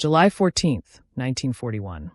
July 14th, 1941.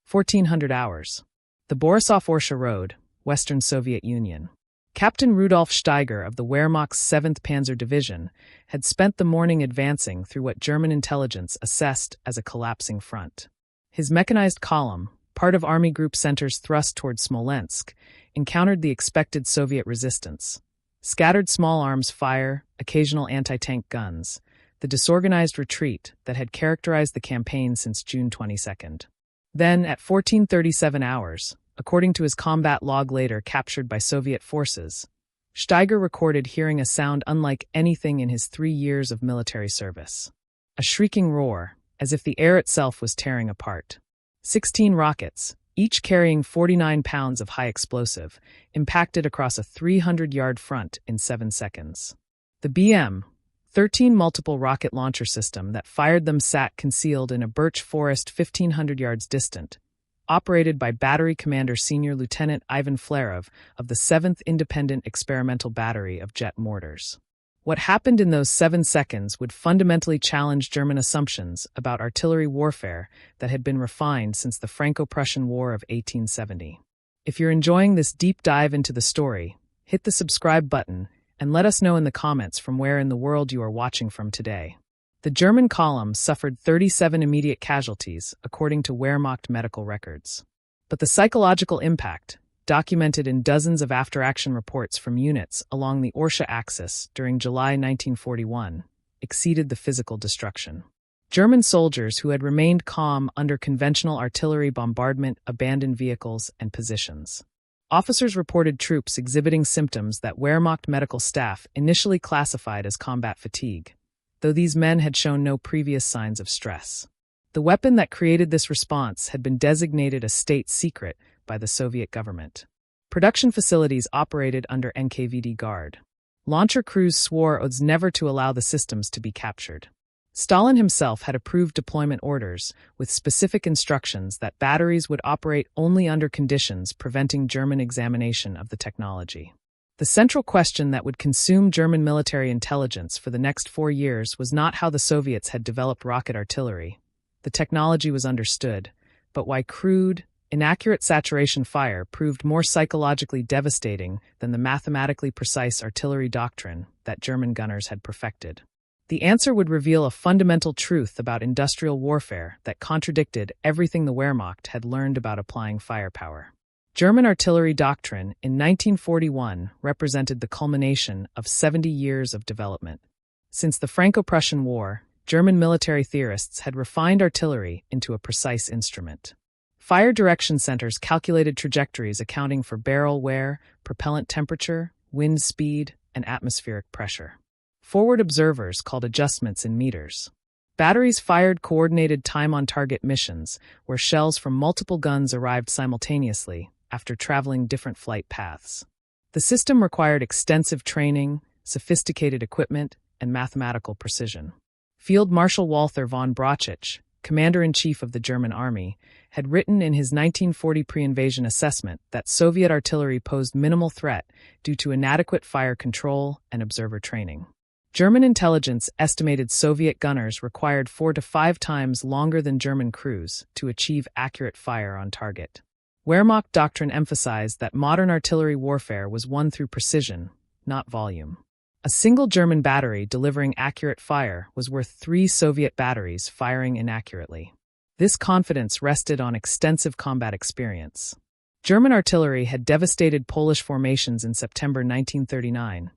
1400 hours. The Borisov-Orsha Road, Western Soviet Union. Captain Rudolf Steiger of the Wehrmacht's 7th Panzer Division had spent the morning advancing through what German intelligence assessed as a collapsing front. His mechanized column, part of Army Group Center's thrust toward Smolensk, encountered the expected Soviet resistance. Scattered small arms fire, occasional anti-tank guns, the disorganized retreat that had characterized the campaign since June 22nd. Then, at 1437 hours, according to his combat log later captured by Soviet forces, Steiger recorded hearing a sound unlike anything in his 3 years of military service. A shrieking roar, as if the air itself was tearing apart. 16 rockets, each carrying 49 pounds of high explosive, impacted across a 300-yard front in 7 seconds. The BM-13 multiple rocket launcher system that fired them sat concealed in a birch forest 1,500 yards distant, operated by Battery Commander Senior Lieutenant Ivan Flerov of the 7th Independent Experimental Battery of Jet Mortars. What happened in those 7 seconds would fundamentally challenge German assumptions about artillery warfare that had been refined since the Franco-Prussian War of 1870. If you're enjoying this deep dive into the story, hit the subscribe button and let us know in the comments from where in the world you are watching from today. The German column suffered 37 immediate casualties, according to Wehrmacht medical records. But the psychological impact, documented in dozens of after-action reports from units along the Orsha axis during July 1941, exceeded the physical destruction. German soldiers who had remained calm under conventional artillery bombardment abandoned vehicles and positions. Officers reported troops exhibiting symptoms that Wehrmacht medical staff initially classified as combat fatigue, though these men had shown no previous signs of stress. The weapon that created this response had been designated a state secret by the Soviet government. Production facilities operated under NKVD guard. Launcher crews swore oaths never to allow the systems to be captured. Stalin himself had approved deployment orders with specific instructions that batteries would operate only under conditions preventing German examination of the technology. The central question that would consume German military intelligence for the next 4 years was not how the Soviets had developed rocket artillery. The technology was understood, but why crude, inaccurate saturation fire proved more psychologically devastating than the mathematically precise artillery doctrine that German gunners had perfected. The answer would reveal a fundamental truth about industrial warfare that contradicted everything the Wehrmacht had learned about applying firepower. German artillery doctrine in 1941 represented the culmination of 70 years of development. Since the Franco-Prussian War, German military theorists had refined artillery into a precise instrument. Fire direction centers calculated trajectories accounting for barrel wear, propellant temperature, wind speed, and atmospheric pressure. Forward observers called adjustments in meters. Batteries fired coordinated time-on-target missions where shells from multiple guns arrived simultaneously after traveling different flight paths. The system required extensive training, sophisticated equipment, and mathematical precision. Field Marshal Walther von Brauchitsch, Commander-in-Chief of the German Army, had written in his 1940 pre-invasion assessment that Soviet artillery posed minimal threat due to inadequate fire control and observer training. German intelligence estimated Soviet gunners required 4 to 5 times longer than German crews to achieve accurate fire on target. Wehrmacht doctrine emphasized that modern artillery warfare was won through precision, not volume. A single German battery delivering accurate fire was worth 3 Soviet batteries firing inaccurately. This confidence rested on extensive combat experience. German artillery had devastated Polish formations in September 1939,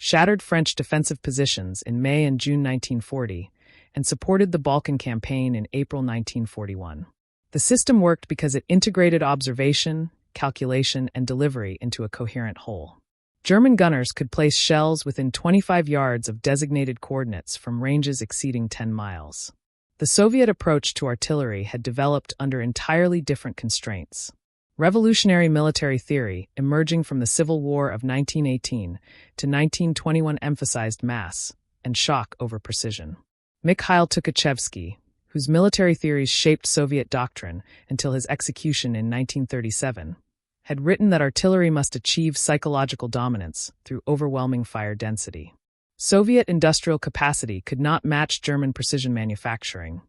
shattered French defensive positions in May and June 1940, and supported the Balkan campaign in April 1941. The system worked because it integrated observation, calculation, and delivery into a coherent whole. German gunners could place shells within 25 yards of designated coordinates from ranges exceeding 10 miles. The Soviet approach to artillery had developed under entirely different constraints. Revolutionary military theory, emerging from the Civil War of 1918 to 1921, emphasized mass and shock over precision. Mikhail Tukhachevsky, whose military theories shaped Soviet doctrine until his execution in 1937, had written that artillery must achieve psychological dominance through overwhelming fire density. Soviet industrial capacity could not match German precision manufacturing,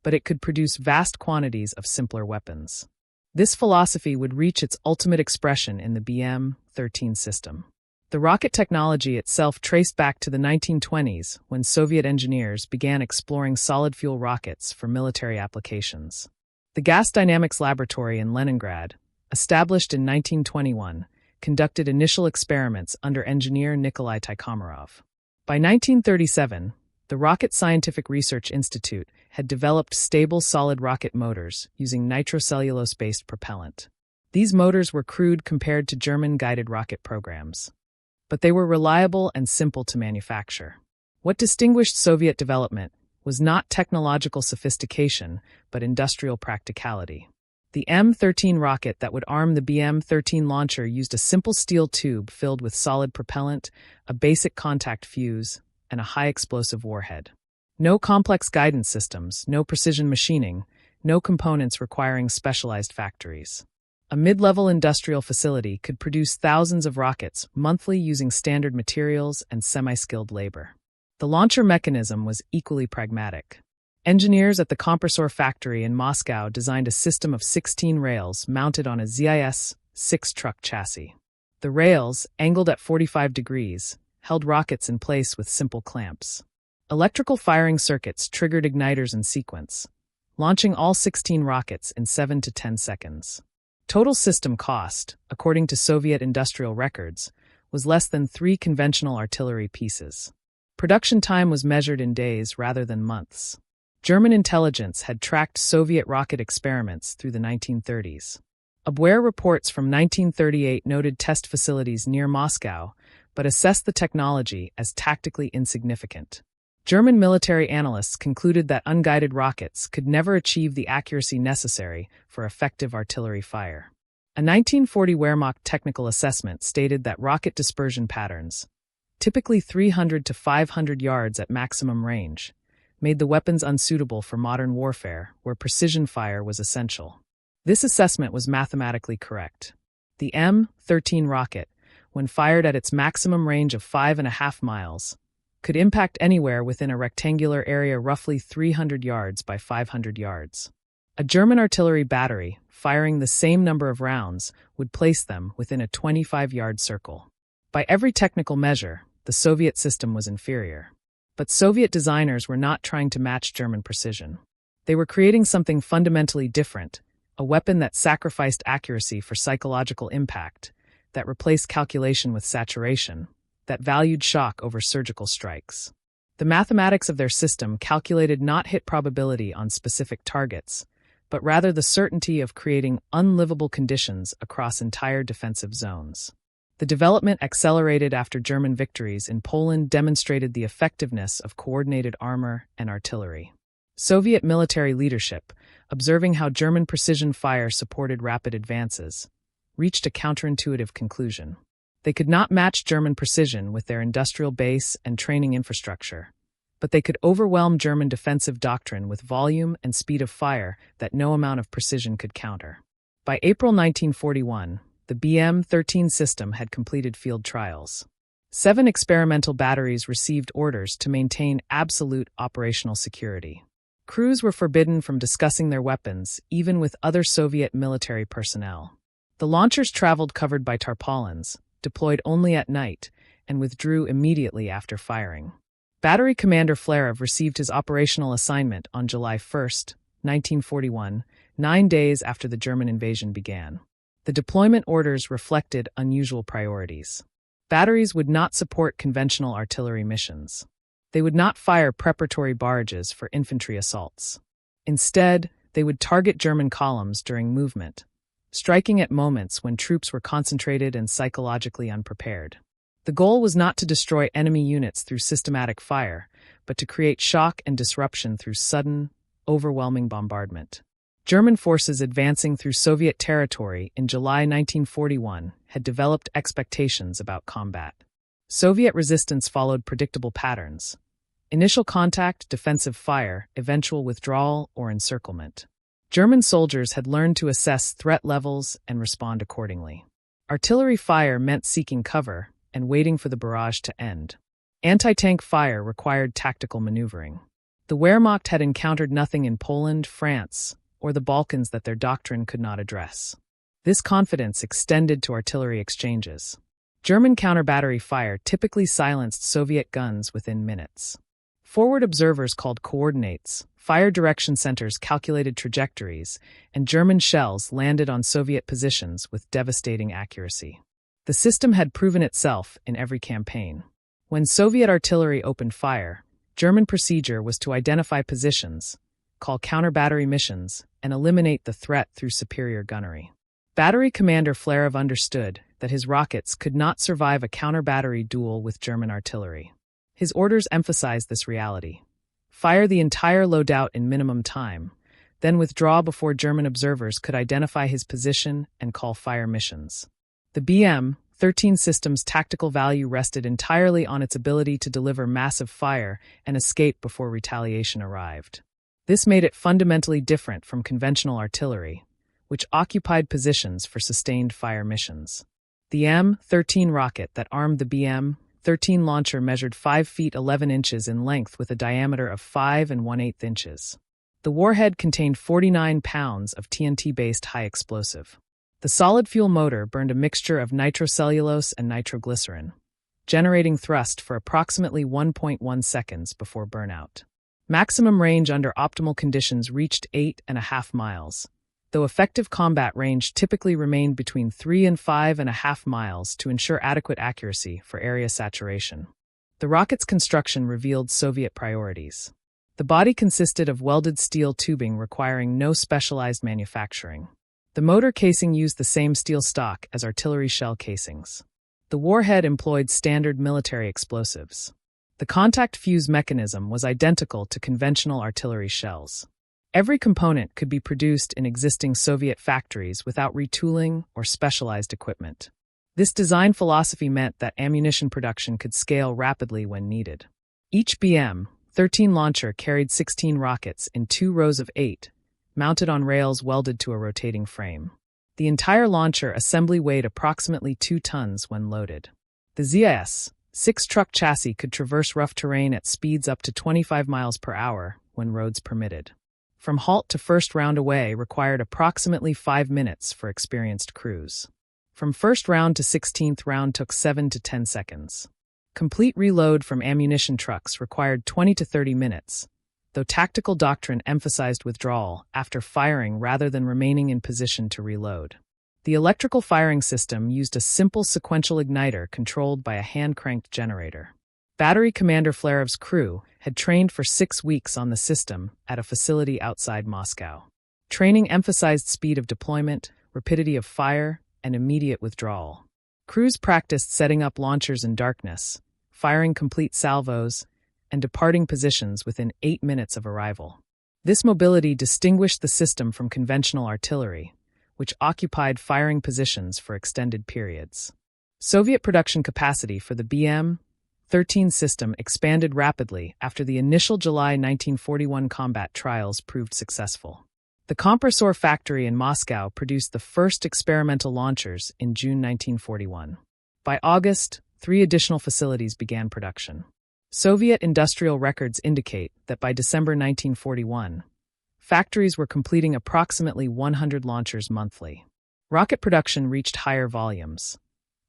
but it could produce vast quantities of simpler weapons. This philosophy would reach its ultimate expression in the BM-13 system. The rocket technology itself traced back to the 1920s when Soviet engineers began exploring solid-fuel rockets for military applications. The Gas Dynamics Laboratory in Leningrad, established in 1921, conducted initial experiments under engineer Nikolai Tikhomarov. By 1937, the Rocket Scientific Research Institute had developed stable solid rocket motors using nitrocellulose-based propellant. These motors were crude compared to German guided rocket programs, but they were reliable and simple to manufacture. What distinguished Soviet development was not technological sophistication, but industrial practicality. The M-13 rocket that would arm the BM-13 launcher used a simple steel tube filled with solid propellant, a basic contact fuse, and a high-explosive warhead. No complex guidance systems, no precision machining, no components requiring specialized factories. A mid-level industrial facility could produce thousands of rockets monthly using standard materials and semi-skilled labor. The launcher mechanism was equally pragmatic. Engineers at the Kompressor factory in Moscow designed a system of 16 rails mounted on a ZIS-6 truck chassis. The rails, angled at 45 degrees, held rockets in place with simple clamps. Electrical firing circuits triggered igniters in sequence, launching all 16 rockets in 7 to 10 seconds. Total system cost, according to Soviet industrial records, was less than 3 conventional artillery pieces. Production time was measured in days rather than months. German intelligence had tracked Soviet rocket experiments through the 1930s. Abwehr reports from 1938 noted test facilities near Moscow, but assessed the technology as tactically insignificant. German military analysts concluded that unguided rockets could never achieve the accuracy necessary for effective artillery fire. A 1940 Wehrmacht technical assessment stated that rocket dispersion patterns, typically 300 to 500 yards at maximum range, made the weapons unsuitable for modern warfare, where precision fire was essential. This assessment was mathematically correct. The M-13 rocket, when fired at its maximum range of 5.5 miles, could impact anywhere within a rectangular area roughly 300 yards by 500 yards. A German artillery battery, firing the same number of rounds, would place them within a 25-yard circle. By every technical measure, the Soviet system was inferior. But Soviet designers were not trying to match German precision. They were creating something fundamentally different, a weapon that sacrificed accuracy for psychological impact, that replaced calculation with saturation, that valued shock over surgical strikes. The mathematics of their system calculated not hit probability on specific targets, but rather the certainty of creating unlivable conditions across entire defensive zones. The development accelerated after German victories in Poland demonstrated the effectiveness of coordinated armor and artillery. Soviet military leadership, observing how German precision fire supported rapid advances, reached a counterintuitive conclusion. They could not match German precision with their industrial base and training infrastructure, but they could overwhelm German defensive doctrine with volume and speed of fire that no amount of precision could counter. By April 1941, the BM-13 system had completed field trials. 7 experimental batteries received orders to maintain absolute operational security. Crews were forbidden from discussing their weapons, even with other Soviet military personnel. The launchers traveled covered by tarpaulins, deployed only at night, and withdrew immediately after firing. Battery Commander Flerov received his operational assignment on July 1, 1941, 9 days after the German invasion began. The deployment orders reflected unusual priorities. Batteries would not support conventional artillery missions. They would not fire preparatory barrages for infantry assaults. Instead, they would target German columns during movement, striking at moments when troops were concentrated and psychologically unprepared. The goal was not to destroy enemy units through systematic fire, but to create shock and disruption through sudden, overwhelming bombardment. German forces advancing through Soviet territory in July 1941 had developed expectations about combat. Soviet resistance followed predictable patterns: initial contact, defensive fire, eventual withdrawal or encirclement. German soldiers had learned to assess threat levels and respond accordingly. Artillery fire meant seeking cover and waiting for the barrage to end. Anti-tank fire required tactical maneuvering. The Wehrmacht had encountered nothing in Poland, France, or the Balkans that their doctrine could not address. This confidence extended to artillery exchanges. German counter-battery fire typically silenced Soviet guns within minutes. Forward observers called coordinates, fire direction centers calculated trajectories, and German shells landed on Soviet positions with devastating accuracy. The system had proven itself in every campaign. When Soviet artillery opened fire, German procedure was to identify positions, call counter-battery missions, and eliminate the threat through superior gunnery. Battery Commander Flarev understood that his rockets could not survive a counter-battery duel with German artillery. His orders emphasized this reality. Fire the entire loadout in minimum time, then withdraw before German observers could identify his position and call fire missions. The BM-13 system's tactical value rested entirely on its ability to deliver massive fire and escape before retaliation arrived. This made it fundamentally different from conventional artillery, which occupied positions for sustained fire missions. The M-13 rocket that armed the BM-13 launcher measured 5 feet 11 inches in length with a diameter of 5 1/8 inches. The warhead contained 49 pounds of TNT-based high explosive. The solid fuel motor burned a mixture of nitrocellulose and nitroglycerin, generating thrust for approximately 1.1 seconds before burnout. Maximum range under optimal conditions reached 8.5 miles, though effective combat range typically remained between 3 and 5.5 miles to ensure adequate accuracy for area saturation. The rocket's construction revealed Soviet priorities. The body consisted of welded steel tubing requiring no specialized manufacturing. The motor casing used the same steel stock as artillery shell casings. The warhead employed standard military explosives. The contact fuse mechanism was identical to conventional artillery shells. Every component could be produced in existing Soviet factories without retooling or specialized equipment. This design philosophy meant that ammunition production could scale rapidly when needed. Each BM-13 launcher carried 16 rockets in 2 rows of 8, mounted on rails welded to a rotating frame. The entire launcher assembly weighed approximately 2 tons when loaded. The ZIS 6-truck chassis could traverse rough terrain at speeds up to 25 miles per hour when roads permitted. From halt to first round away required approximately 5 minutes for experienced crews. From first round to 16th round took 7 to 10 seconds. Complete reload from ammunition trucks required 20 to 30 minutes, though tactical doctrine emphasized withdrawal after firing rather than remaining in position to reload. The electrical firing system used a simple sequential igniter controlled by a hand-cranked generator. Battery Commander Flarev's crew had trained for 6 weeks on the system at a facility outside Moscow. Training emphasized speed of deployment, rapidity of fire, and immediate withdrawal. Crews practiced setting up launchers in darkness, firing complete salvos, and departing positions within 8 minutes of arrival. This mobility distinguished the system from conventional artillery, which occupied firing positions for extended periods. Soviet production capacity for the BM-13 system expanded rapidly after the initial July 1941 combat trials proved successful. The Kompressor factory in Moscow produced the first experimental launchers in June 1941. By August, 3 additional facilities began production. Soviet industrial records indicate that by December 1941, factories were completing approximately 100 launchers monthly. Rocket production reached higher volumes.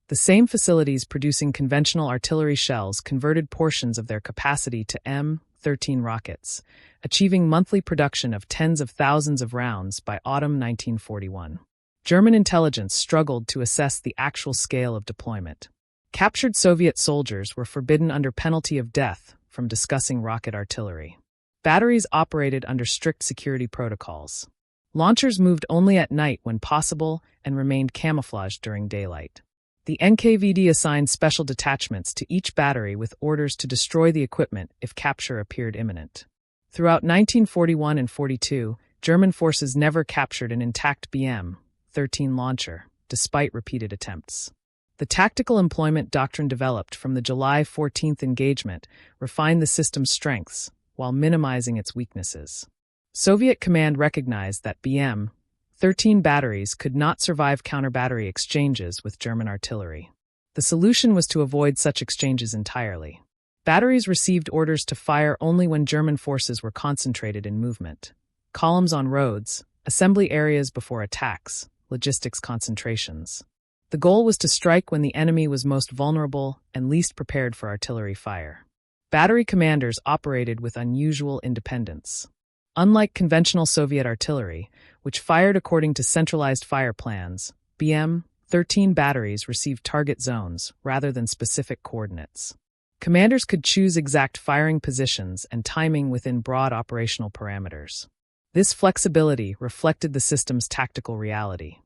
The same facilities producing conventional artillery shells converted portions of their capacity to M-13 rockets, achieving monthly production of tens of thousands of rounds by autumn 1941. German intelligence struggled to assess the actual scale of deployment. Captured Soviet soldiers were forbidden under penalty of death from discussing rocket artillery. Batteries operated under strict security protocols. Launchers moved only at night when possible and remained camouflaged during daylight. The NKVD assigned special detachments to each battery with orders to destroy the equipment if capture appeared imminent. Throughout 1941 and 42, German forces never captured an intact BM-13 launcher, despite repeated attempts. The tactical employment doctrine developed from the July 14th engagement refined the system's strengths while minimizing its weaknesses. Soviet command recognized that BM-13 batteries could not survive counter-battery exchanges with German artillery. The solution was to avoid such exchanges entirely. Batteries received orders to fire only when German forces were concentrated in movement. Columns on roads, assembly areas before attacks, logistics concentrations. The goal was to strike when the enemy was most vulnerable and least prepared for artillery fire. Battery commanders operated with unusual independence. Unlike conventional Soviet artillery, which fired according to centralized fire plans, BM-13 batteries received target zones rather than specific coordinates. Commanders could choose exact firing positions and timing within broad operational parameters. This flexibility reflected the system's tactical reality.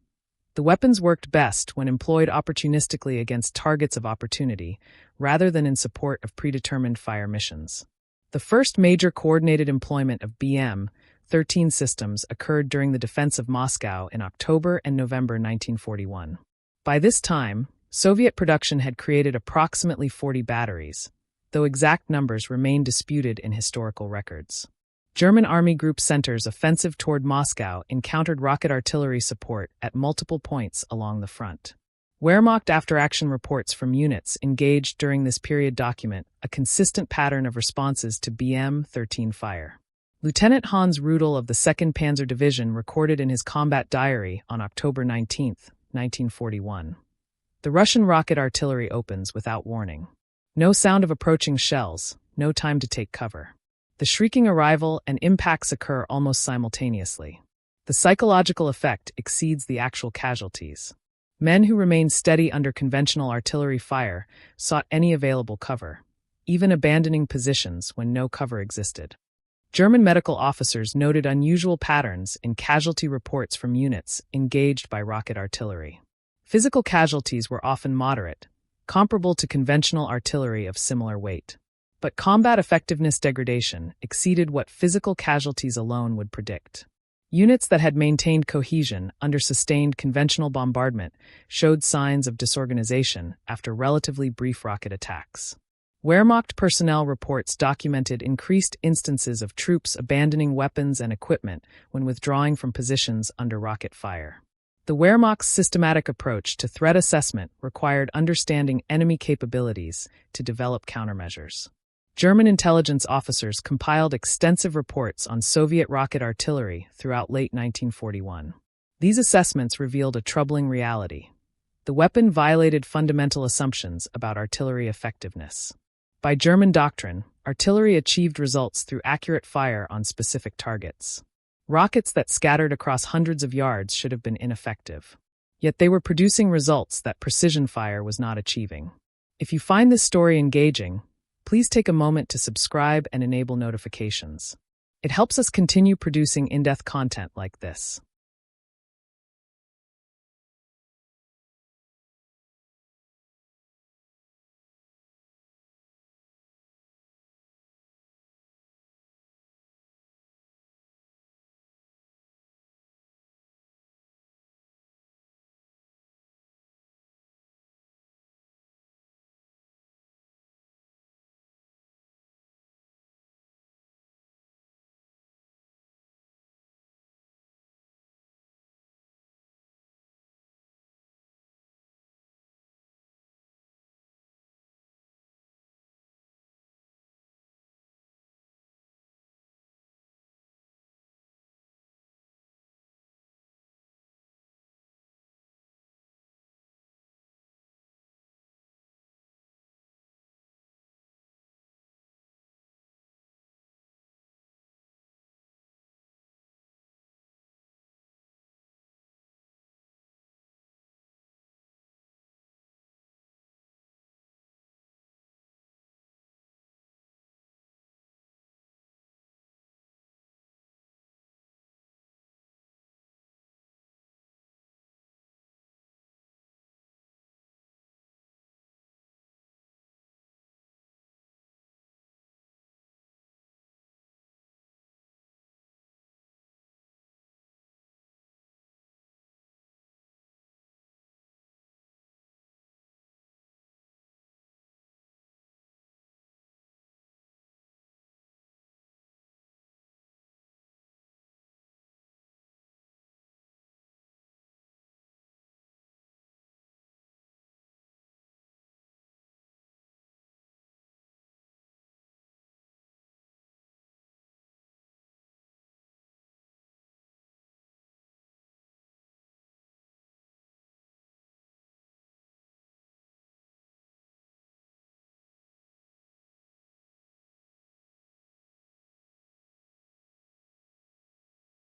The weapons worked best when employed opportunistically against targets of opportunity, rather than in support of predetermined fire missions. The first major coordinated employment of BM-13 systems occurred during the defense of Moscow in October and November 1941. By this time, Soviet production had created approximately 40 batteries, though exact numbers remain disputed in historical records. German Army Group Center's offensive toward Moscow encountered rocket artillery support at multiple points along the front. Wehrmacht after-action reports from units engaged during this period document a consistent pattern of responses to BM-13 fire. Lieutenant Hans Rudel of the 2nd Panzer Division recorded in his combat diary on October 19, 1941. The Russian rocket artillery opens without warning. No sound of approaching shells, no time to take cover. The shrieking arrival and impacts occur almost simultaneously. The psychological effect exceeds the actual casualties. Men who remained steady under conventional artillery fire sought any available cover, even abandoning positions when no cover existed. German medical officers noted unusual patterns in casualty reports from units engaged by rocket artillery. Physical casualties were often moderate, comparable to conventional artillery of similar weight. But combat effectiveness degradation exceeded what physical casualties alone would predict. Units that had maintained cohesion under sustained conventional bombardment showed signs of disorganization after relatively brief rocket attacks. Wehrmacht personnel reports documented increased instances of troops abandoning weapons and equipment when withdrawing from positions under rocket fire. The Wehrmacht's systematic approach to threat assessment required understanding enemy capabilities to develop countermeasures. German intelligence officers compiled extensive reports on Soviet rocket artillery throughout late 1941. These assessments revealed a troubling reality. The weapon violated fundamental assumptions about artillery effectiveness. By German doctrine, artillery achieved results through accurate fire on specific targets. Rockets that scattered across hundreds of yards should have been ineffective. Yet they were producing results that precision fire was not achieving. If you find this story engaging, please take a moment to subscribe and enable notifications. It helps us continue producing in-depth content like this.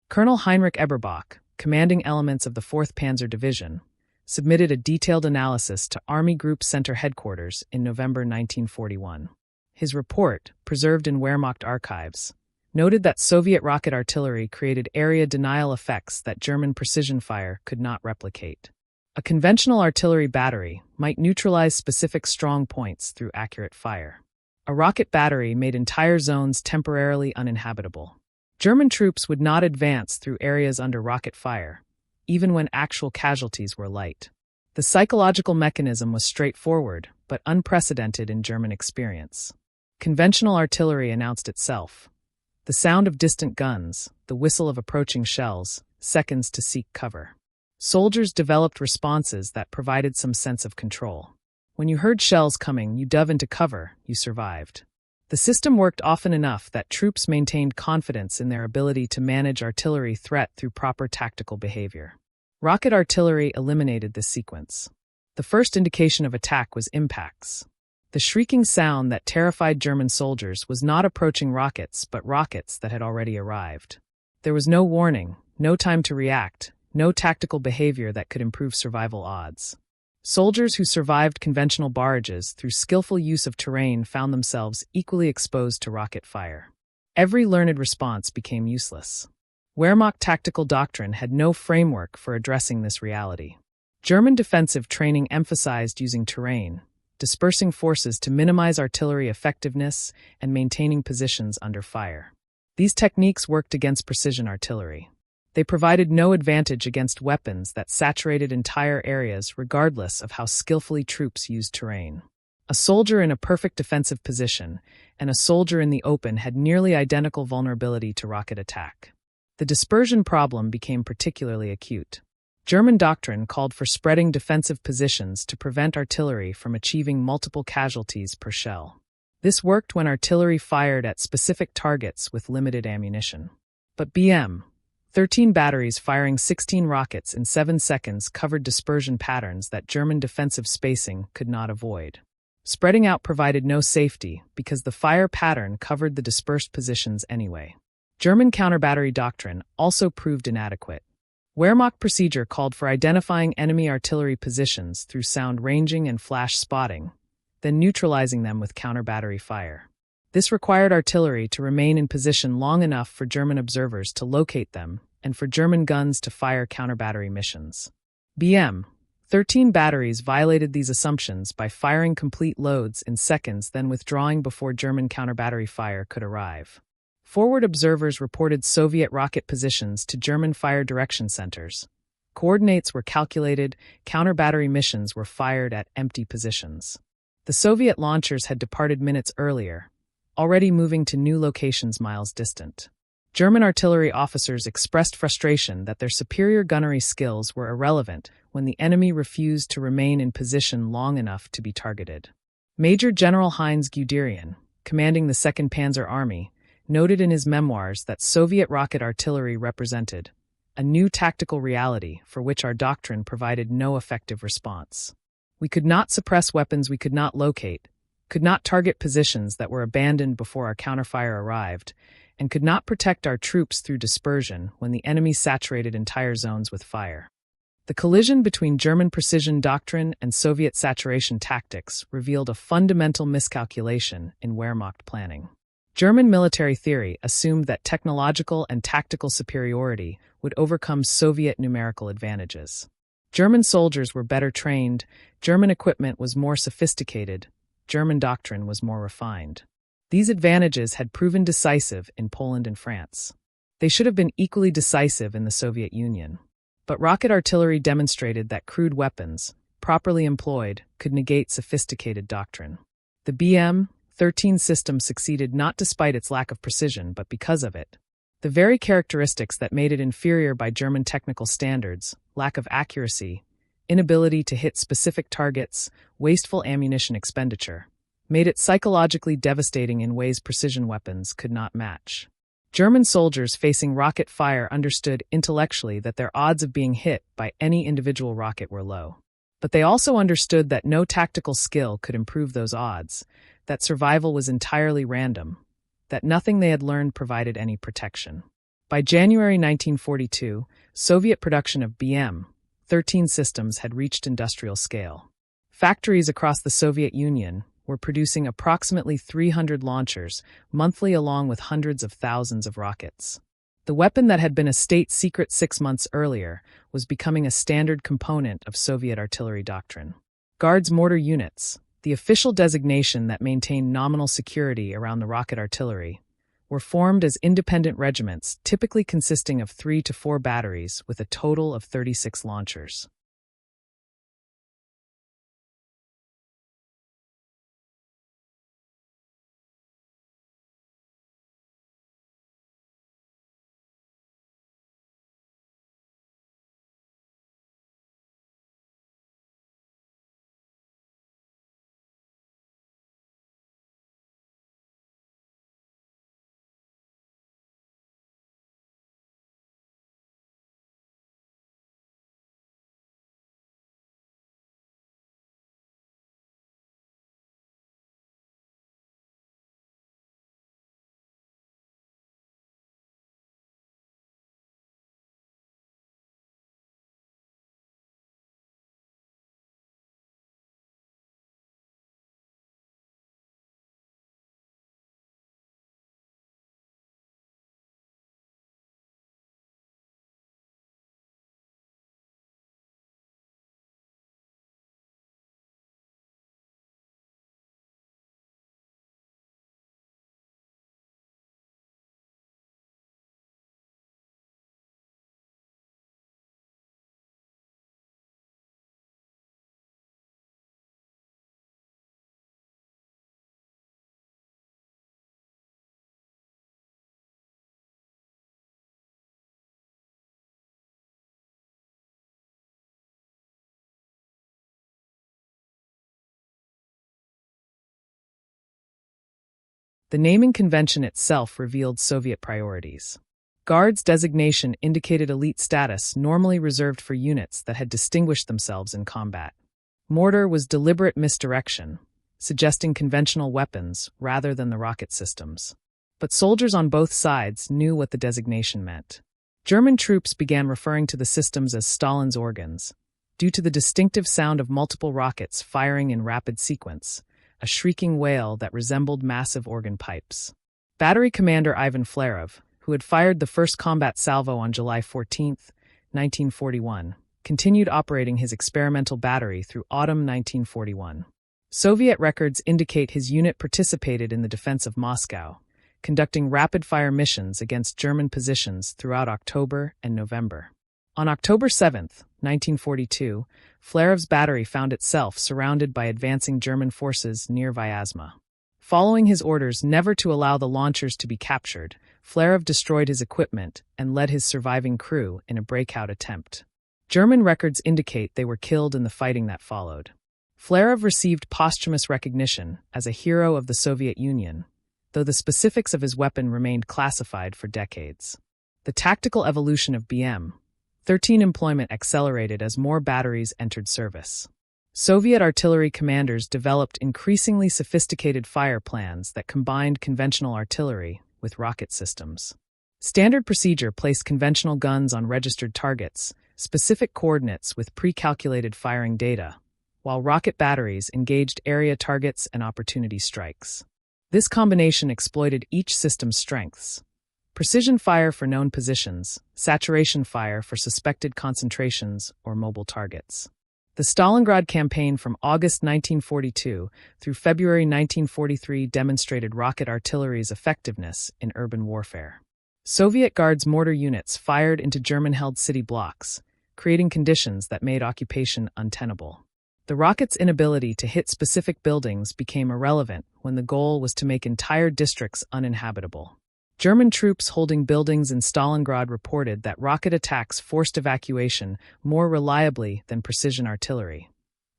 Colonel Heinrich Eberbach, commanding elements of the 4th Panzer Division, submitted a detailed analysis to Army Group Center Headquarters in November 1941. His report, preserved in Wehrmacht archives, noted that Soviet rocket artillery created area denial effects that German precision fire could not replicate. A conventional artillery battery might neutralize specific strong points through accurate fire. A rocket battery made entire zones temporarily uninhabitable. German troops would not advance through areas under rocket fire, even when actual casualties were light. The psychological mechanism was straightforward, but unprecedented in German experience. Conventional artillery announced itself. The sound of distant guns, the whistle of approaching shells, seconds to seek cover. Soldiers developed responses that provided some sense of control. When you heard shells coming, you dove into cover, you survived. The system worked often enough that troops maintained confidence in their ability to manage artillery threat through proper tactical behavior. Rocket artillery eliminated this sequence. The first indication of attack was impacts. The shrieking sound that terrified German soldiers was not approaching rockets, but rockets that had already arrived. There was no warning, no time to react, no tactical behavior that could improve survival odds. Soldiers who survived conventional barrages through skillful use of terrain found themselves equally exposed to rocket fire. Every learned response became useless. Wehrmacht tactical doctrine had no framework for addressing this reality. German defensive training emphasized using terrain, dispersing forces to minimize artillery effectiveness, and maintaining positions under fire. These techniques worked against precision artillery. They provided no advantage against weapons that saturated entire areas regardless of how skillfully troops used terrain. A soldier in a perfect defensive position and a soldier in the open had nearly identical vulnerability to rocket attack. The dispersion problem became particularly acute. German doctrine called for spreading defensive positions to prevent artillery from achieving multiple casualties per shell. This worked when artillery fired at specific targets with limited ammunition. But 13 batteries firing 16 rockets in 7 seconds covered dispersion patterns that German defensive spacing could not avoid. Spreading out provided no safety because the fire pattern covered the dispersed positions anyway. German counter-battery doctrine also proved inadequate. Wehrmacht procedure called for identifying enemy artillery positions through sound ranging and flash spotting, then neutralizing them with counter-battery fire. This required artillery to remain in position long enough for German observers to locate them and for German guns to fire counter-battery missions. 13 batteries violated these assumptions by firing complete loads in seconds, then withdrawing before German counter-battery fire could arrive. Forward observers reported Soviet rocket positions to German fire direction centers. Coordinates were calculated, counter-battery missions were fired at empty positions. The Soviet launchers had departed minutes earlier, already moving to new locations miles distant. German artillery officers expressed frustration that their superior gunnery skills were irrelevant when the enemy refused to remain in position long enough to be targeted. Major General Heinz Guderian, commanding the 2nd Panzer Army, noted in his memoirs that Soviet rocket artillery represented a new tactical reality for which our doctrine provided no effective response. We could not suppress weapons we could not locate, could not target positions that were abandoned before our counterfire arrived, and could not protect our troops through dispersion when the enemy saturated entire zones with fire. The collision between German precision doctrine and Soviet saturation tactics revealed a fundamental miscalculation in Wehrmacht planning. German military theory assumed that technological and tactical superiority would overcome Soviet numerical advantages. German soldiers were better trained, German equipment was more sophisticated, German doctrine was more refined. These advantages had proven decisive in Poland and France. They should have been equally decisive in the Soviet Union. But rocket artillery demonstrated that crude weapons, properly employed, could negate sophisticated doctrine. The 13 system succeeded not despite its lack of precision, but because of it. The very characteristics that made it inferior by German technical standards, lack of accuracy, inability to hit specific targets, wasteful ammunition expenditure, made it psychologically devastating in ways precision weapons could not match. German soldiers facing rocket fire understood intellectually that their odds of being hit by any individual rocket were low. But they also understood that no tactical skill could improve those odds, that survival was entirely random, that nothing they had learned provided any protection. By January 1942, Soviet production of BM-13 systems had reached industrial scale. Factories across the Soviet Union were producing approximately 300 launchers monthly along with hundreds of thousands of rockets. The weapon that had been a state secret 6 months earlier was becoming a standard component of Soviet artillery doctrine. Guards mortar units, the official designation that maintained nominal security around the rocket artillery, were formed as independent regiments typically consisting of 3 to 4 batteries with a total of 36 launchers. The naming convention itself revealed Soviet priorities. Guards designation indicated elite status normally reserved for units that had distinguished themselves in combat. Mortar was deliberate misdirection, suggesting conventional weapons rather than the rocket systems. But soldiers on both sides knew what the designation meant. German troops began referring to the systems as Stalin's organs, due to the distinctive sound of multiple rockets firing in rapid sequence, a shrieking wail that resembled massive organ pipes. Battery Commander Ivan Flerov, who had fired the first combat salvo on July 14, 1941, continued operating his experimental battery through autumn 1941. Soviet records indicate his unit participated in the defense of Moscow, conducting rapid-fire missions against German positions throughout October and November. On October 7, 1942, Flerov's battery found itself surrounded by advancing German forces near Vyazma. Following his orders never to allow the launchers to be captured, Flerov destroyed his equipment and led his surviving crew in a breakout attempt. German records indicate they were killed in the fighting that followed. Flerov received posthumous recognition as a hero of the Soviet Union, though the specifics of his weapon remained classified for decades. The tactical evolution of BM-13 employment accelerated as more batteries entered service. Soviet artillery commanders developed increasingly sophisticated fire plans that combined conventional artillery with rocket systems. Standard procedure placed conventional guns on registered targets, specific coordinates with pre-calculated firing data, while rocket batteries engaged area targets and opportunity strikes. This combination exploited each system's strengths: precision fire for known positions, saturation fire for suspected concentrations or mobile targets. The Stalingrad campaign from August 1942 through February 1943 demonstrated rocket artillery's effectiveness in urban warfare. Soviet Guards mortar units fired into German-held city blocks, creating conditions that made occupation untenable. The rocket's inability to hit specific buildings became irrelevant when the goal was to make entire districts uninhabitable. German troops holding buildings in Stalingrad reported that rocket attacks forced evacuation more reliably than precision artillery,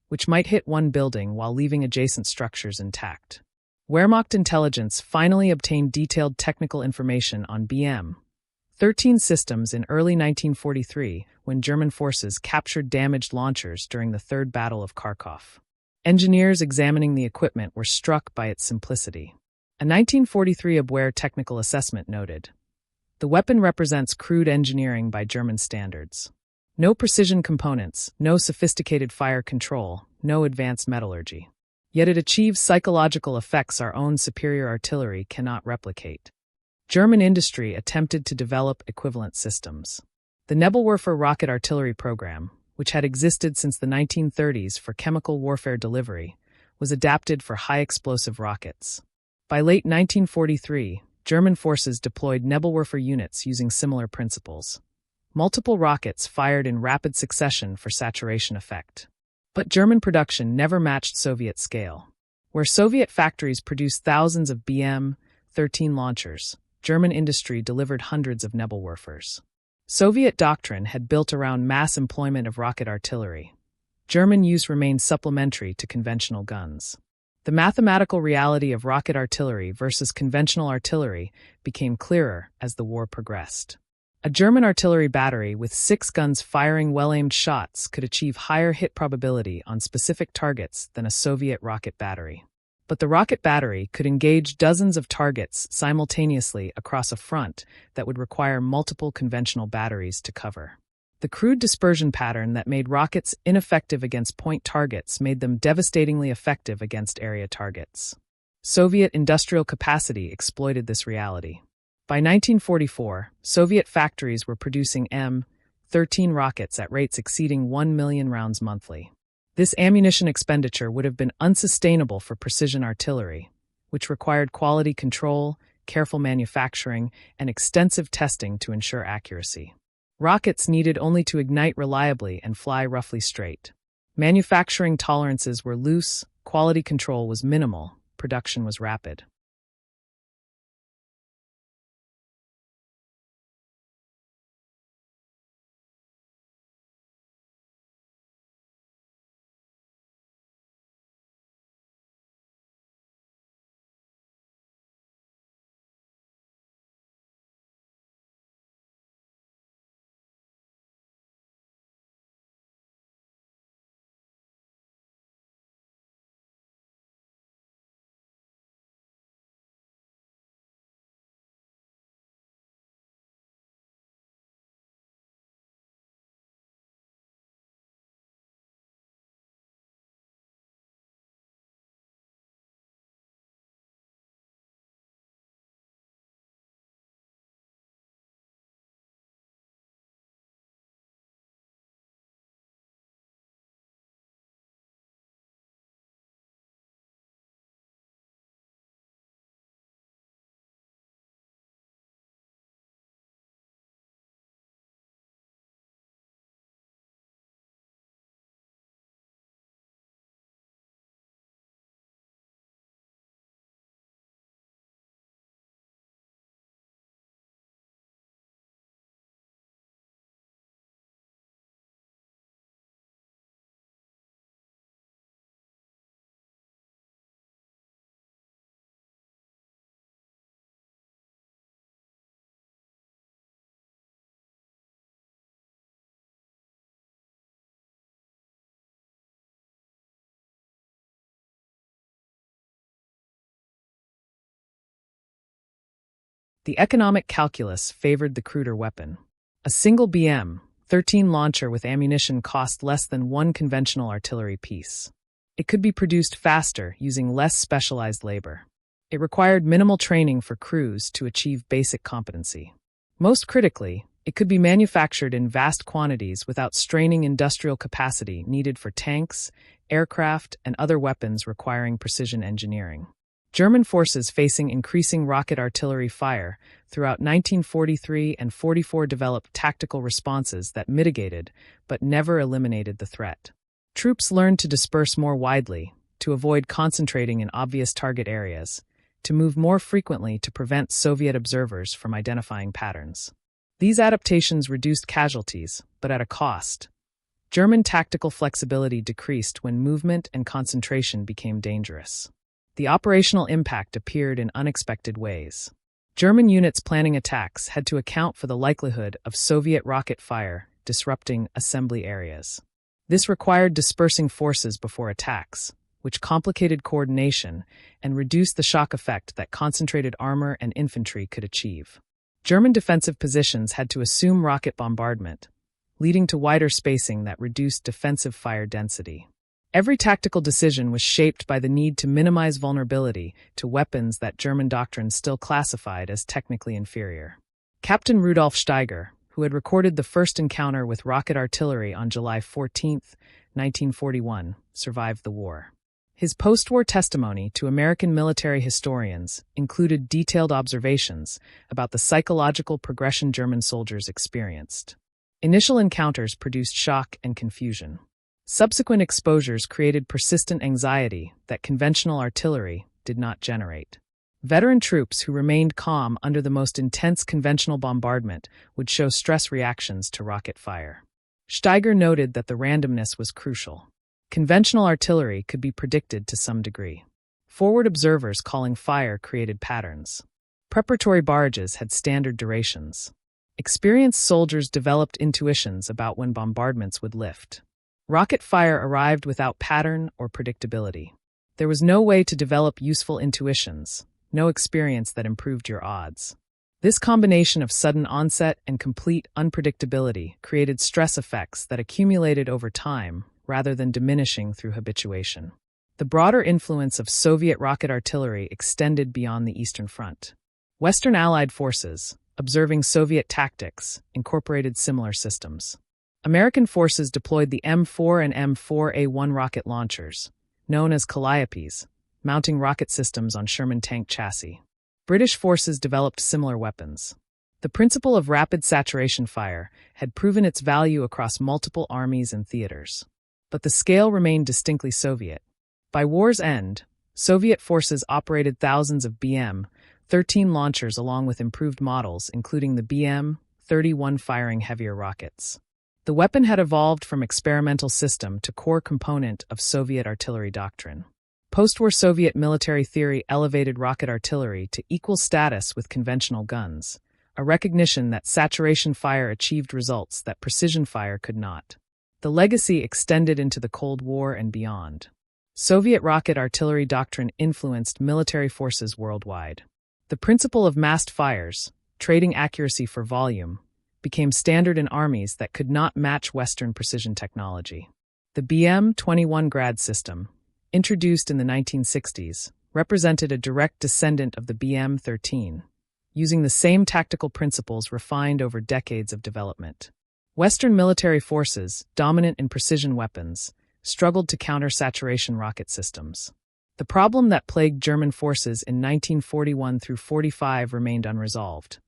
which might hit one building while leaving adjacent structures intact. Wehrmacht intelligence finally obtained detailed technical information on BM-13 systems in early 1943 when German forces captured damaged launchers during the Third Battle of Kharkov. Engineers examining the equipment were struck by its simplicity. A 1943 Abwehr technical assessment noted, The weapon represents crude engineering by German standards. No precision components, no sophisticated fire control, no advanced metallurgy. Yet it achieves psychological effects our own superior artillery cannot replicate. German industry attempted to develop equivalent systems. The Nebelwerfer rocket artillery program, which had existed since the 1930s for chemical warfare delivery, was adapted for high-explosive rockets. By late 1943, German forces deployed Nebelwerfer units using similar principles. Multiple rockets fired in rapid succession for saturation effect. But German production never matched Soviet scale. Where Soviet factories produced thousands of BM-13 launchers, German industry delivered hundreds of Nebelwerfers. Soviet doctrine had built around mass employment of rocket artillery. German use remained supplementary to conventional guns. The mathematical reality of rocket artillery versus conventional artillery became clearer as the war progressed. A German artillery battery with 6 guns firing well-aimed shots could achieve higher hit probability on specific targets than a Soviet rocket battery. But the rocket battery could engage dozens of targets simultaneously across a front that would require multiple conventional batteries to cover. The crude dispersion pattern that made rockets ineffective against point targets made them devastatingly effective against area targets. Soviet industrial capacity exploited this reality. By 1944, Soviet factories were producing M-13 rockets at rates exceeding 1 million rounds monthly. This ammunition expenditure would have been unsustainable for precision artillery, which required quality control, careful manufacturing, and extensive testing to ensure accuracy. Rockets needed only to ignite reliably and fly roughly straight. Manufacturing tolerances were loose, quality control was minimal, production was rapid. The economic calculus favored the cruder weapon. A single BM-13 launcher with ammunition cost less than one conventional artillery piece. It could be produced faster using less specialized labor. It required minimal training for crews to achieve basic competency. Most critically, it could be manufactured in vast quantities without straining industrial capacity needed for tanks, aircraft, and other weapons requiring precision engineering. German forces facing increasing rocket artillery fire throughout 1943 and 44 developed tactical responses that mitigated but never eliminated the threat. Troops learned to disperse more widely, to avoid concentrating in obvious target areas, to move more frequently to prevent Soviet observers from identifying patterns. These adaptations reduced casualties, but at a cost. German tactical flexibility decreased when movement and concentration became dangerous. The operational impact appeared in unexpected ways. German units planning attacks had to account for the likelihood of Soviet rocket fire disrupting assembly areas. This required dispersing forces before attacks, which complicated coordination and reduced the shock effect that concentrated armor and infantry could achieve. German defensive positions had to assume rocket bombardment, leading to wider spacing that reduced defensive fire density. Every tactical decision was shaped by the need to minimize vulnerability to weapons that German doctrine still classified as technically inferior. Captain Rudolf Steiger, who had recorded the first encounter with rocket artillery on July 14, 1941, survived the war. His post-war testimony to American military historians included detailed observations about the psychological progression German soldiers experienced. Initial encounters produced shock and confusion. Subsequent exposures created persistent anxiety that conventional artillery did not generate. Veteran troops who remained calm under the most intense conventional bombardment would show stress reactions to rocket fire. Steiger noted that the randomness was crucial. Conventional artillery could be predicted to some degree. Forward observers calling fire created patterns. Preparatory barrages had standard durations. Experienced soldiers developed intuitions about when bombardments would lift. Rocket fire arrived without pattern or predictability. There was no way to develop useful intuitions, no experience that improved your odds. This combination of sudden onset and complete unpredictability created stress effects that accumulated over time rather than diminishing through habituation. The broader influence of Soviet rocket artillery extended beyond the Eastern Front. Western Allied forces, observing Soviet tactics, incorporated similar systems. American forces deployed the M4 and M4A1 rocket launchers, known as Calliopes, mounting rocket systems on Sherman tank chassis. British forces developed similar weapons. The principle of rapid saturation fire had proven its value across multiple armies and theaters. But the scale remained distinctly Soviet. By war's end, Soviet forces operated thousands of BM-13 launchers along with improved models, including the BM-31 firing heavier rockets. The weapon had evolved from experimental system to core component of Soviet artillery doctrine. Post-war Soviet military theory elevated rocket artillery to equal status with conventional guns, a recognition that saturation fire achieved results that precision fire could not. The legacy extended into the Cold War and beyond. Soviet rocket artillery doctrine influenced military forces worldwide. The principle of massed fires, trading accuracy for volume, became standard in armies that could not match Western precision technology. The BM-21 Grad system, introduced in the 1960s, represented a direct descendant of the BM-13, using the same tactical principles refined over decades of development. Western military forces, dominant in precision weapons, struggled to counter saturation rocket systems. The problem that plagued German forces in 1941 through 45 remained unresolved.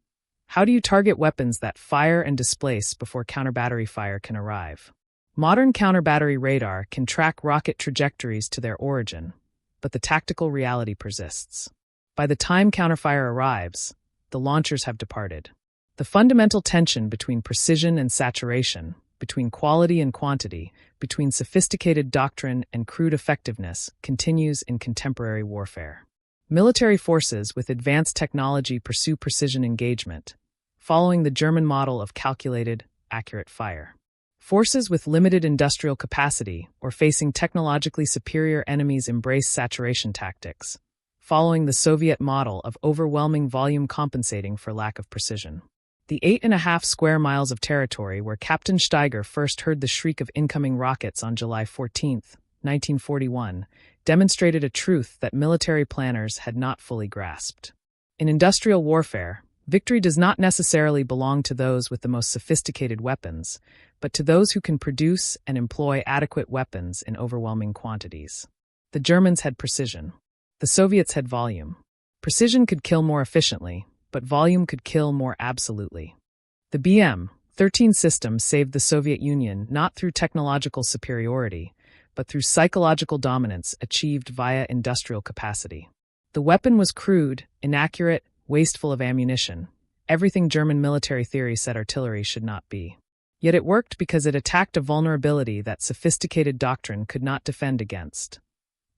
How do you target weapons that fire and displace before counter-battery fire can arrive? Modern counter-battery radar can track rocket trajectories to their origin, but the tactical reality persists. By the time counterfire arrives, the launchers have departed. The fundamental tension between precision and saturation, between quality and quantity, between sophisticated doctrine and crude effectiveness, continues in contemporary warfare. Military forces with advanced technology pursue precision engagement, following the German model of calculated, accurate fire. Forces with limited industrial capacity or facing technologically superior enemies embrace saturation tactics, following the Soviet model of overwhelming volume compensating for lack of precision. The 8.5 square miles of territory where Captain Steiger first heard the shriek of incoming rockets on July 14, 1941, demonstrated a truth that military planners had not fully grasped. In industrial warfare, victory does not necessarily belong to those with the most sophisticated weapons, but to those who can produce and employ adequate weapons in overwhelming quantities. The Germans had precision. The Soviets had volume. Precision could kill more efficiently, but volume could kill more absolutely. The BM-13 system saved the Soviet Union not through technological superiority, but through psychological dominance achieved via industrial capacity. The weapon was crude, inaccurate, wasteful of ammunition, everything German military theory said artillery should not be. Yet it worked because it attacked a vulnerability that sophisticated doctrine could not defend against.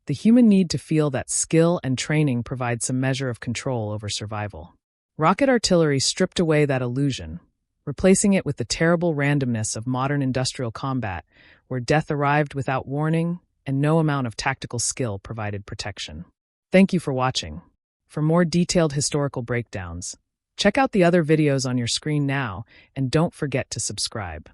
The human need to feel that skill and training provide some measure of control over survival. Rocket artillery stripped away that illusion, replacing it with the terrible randomness of modern industrial combat, where death arrived without warning and no amount of tactical skill provided protection. Thank you for watching. For more detailed historical breakdowns, Check out the other videos on your screen now, and don't forget to subscribe.